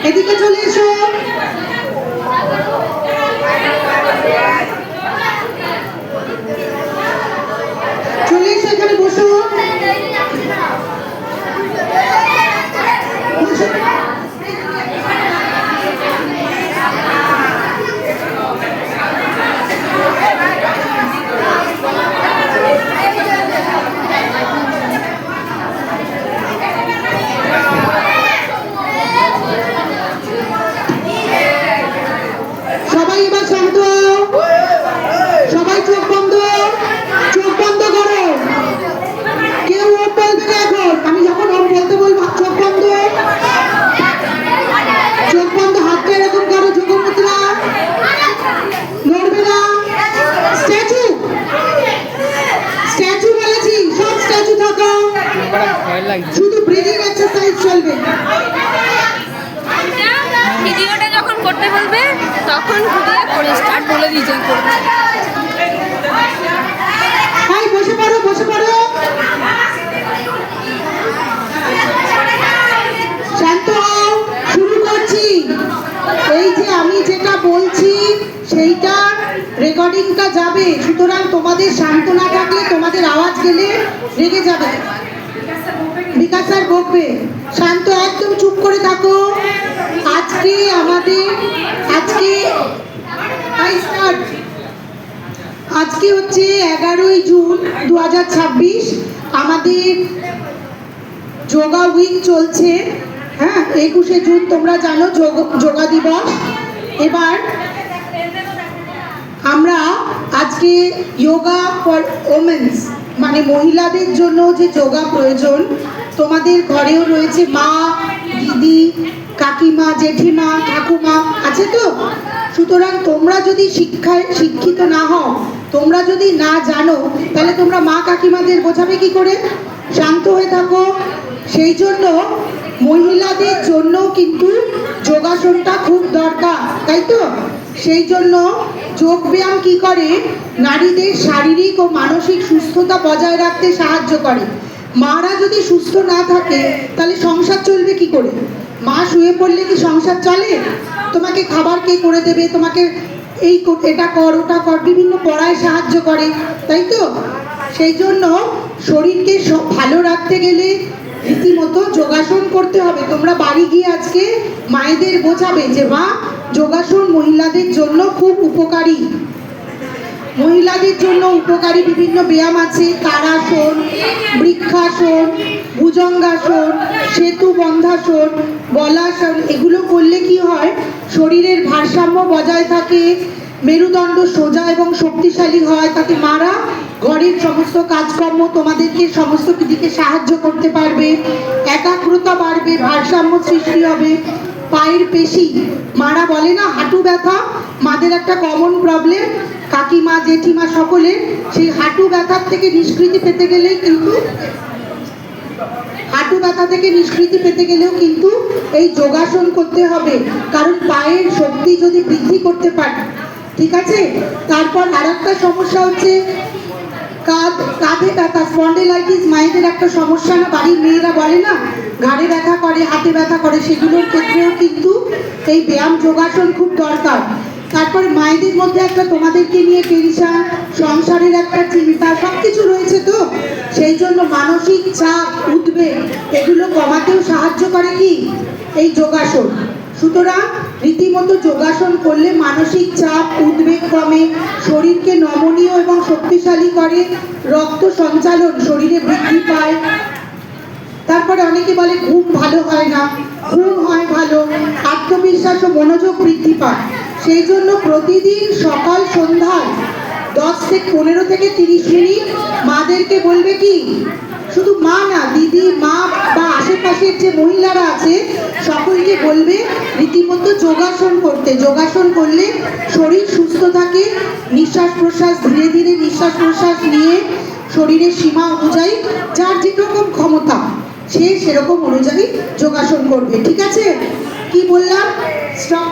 এদিকে চলে এসো। চলে এসো, এখানে বসো। সবাই এবার শান্ত হও। সবাই চোখ বন্ধ, চোখ বন্ধ করো। কেউ ওম বলবে না এখন। আমি যখন ওম বলতে বলবো চোখ বন্ধ, চোখ বন্ধ। হাতটা এরকম করো, যোগ মুদ্রা, নড়বে না। স্ট্যাচু, স্ট্যাচু বলেছি, সব স্ট্যাচু থাকো। শুধু ব্রিদিং এক্সারসাইজ চলবে। ভিডিওটা যখন করতে বলবে তখন ঘুরিয়ে করে স্টার্ট বলে দিয়েছে করবে। হাই, বসে পড়ো, বসে পড়ো। শান্ত হও, শুরু করছি। এই যে আমি যেটা বলছি সেইটা রেকর্ডিংটা যাবে, সুতরাং তোমাদের শান্ত না থাকলে তোমাদের আওয়াজ গেলে রেগে যাবে। বিকাশ স্যার বকবে। শান্ত, একদম চুপ করে থাকো। আজকে আমাদের আজকে হচ্ছে 11ই জুন 2026। আমাদের যোগা উইক চলছে। হ্যাঁ, 21শে জুন তোমরা জানো যোগা দিবস। এবার আমরা আজকে যোগা ফর ওমেন্স, মানে মহিলাদের জন্য যে যোগা প্রয়োজন, তোমাদের ঘরেও রয়েছে মা, দিদি, কাকিমা, জেঠিমা, ঠাকুমা আছে তো। সুতরাং তোমরা যদি শিক্ষিত না হও, তোমরা যদি না জানো, তাহলে তোমরা মা কাকিমাদের বোঝাবে কি করে? শান্ত হয়ে থাকো। সেই জন্য মহিলাদের জন্য কিন্তু যোগাসনটা খুব দরকার, তাই তো? সেই জন্য যোগব্যায়াম কি করে? নারীদের শারীরিক ও মানসিক সুস্থতা বজায় রাখতে সাহায্য করে। মারা যদি সুস্থ না থাকে তাহলে সংসার চলবে কি করে? মা শুয়ে পড়লে কি সংসার চলে? তোমাকে খাবার কে করে দেবে? তোমাকে এটা কর, ওটা কর, বিভিন্ন পড়ায় সাহায্য করে, তাই তো? সেই জন্য শরীরকে ভালো রাখতে গেলে রীতিমতো যোগাসন করতে হবে। তোমরা বাড়ি গিয়ে আজকে মায়েদের বোঝাবে যে মা, যোগাসন মহিলাদের জন্য খুব উপকারী। মহিলাদের জন্য উপকারী বিভিন্ন ব্যায়াম আছে। তারাসন, বৃক্ষাসন, ভুজঙ্গাসন, সেতু বন্ধাসন, বলাসন। এগুলো করলে কি হয়? শরীরের ভারসাম্য বজায় থাকে, মেরুদণ্ড সোজা এবং শক্তিশালী হয়। তাতে মারা ঘরের সমস্ত কাজকর্ম তোমাদেরকে সমস্ত দিকে সাহায্য করতে পারবে, একাগ্রতা বাড়বে, ভারসাম্য সৃষ্টি হবে। পায়ের পেশি, মারা বলে না হাঁটু ব্যথা, মাদের একটা কমন প্রবলেম, কাকিমা, জেঠিমা সকলের। সেই হাঁটু ব্যথার থেকে নিষ্কৃতি পেতে গেলেই কিন্তু এই যোগাসন করতে হবে, কারণ পায়ের শক্তি যদি বৃদ্ধি করতে পারে। ঠিক আছে? তারপর আর একটা সমস্যা হচ্ছে কাঁধে ব্যথা, স্পন্ডিলাইটিস। মায়েদের একটা সমস্যা না, বাড়ির মেয়েরা বলে না ঘাড়ে ব্যথা করে, হাতে ব্যথা করে, সেগুলোর ক্ষেত্রেও কিন্তু এই ব্যায়াম যোগাসন খুব দরকার। তারপরে মায়েদের মধ্যে একটা তোমাদেরকে নিয়ে টেনশন, সংসারের একটা চিন্তা, সব কিছু রয়েছে তো। সেই জন্য মানসিক চাপ, উদ্বেগ, এগুলো কমাতেও সাহায্য করে কি এই যোগাসন। সুতরাং রীতিমতো যোগাসন করলে মানসিক চাপ, উদ্বেগ কমে, শরীরকে নমনীয় এবং শক্তিশালী করে, রক্ত সঞ্চালন শরীরে বৃদ্ধি পায়। তারপরে অনেকে বলে ঘুম ভালো হয় না, ঘুম হয় ভালো, আত্মবিশ্বাস ও মনোযোগ বৃদ্ধি পায়। সেই জন্য প্রতিদিন সকাল সন্ধ্যায় 15 থেকে 30 মিনিট মাদেরকে বলবে কি, শুধু মা না, দিদি, মা বা আশেপাশের যে মহিলারা আছে সকলকে বলবে রীতিমতো যোগাসন করতে। যোগাসন করলে শরীর সুস্থ থাকে, নিঃশ্বাস প্রশ্বাস ধীরে ধীরে নিঃশ্বাস প্রশ্বাস নিয়ে শরীরের সীমা অনুযায়ী যার যেরকম ক্ষমতা সে সেরকম অনুযায়ী যোগাসন করবে। ঠিক আছে? কি বললাম? স্টপ।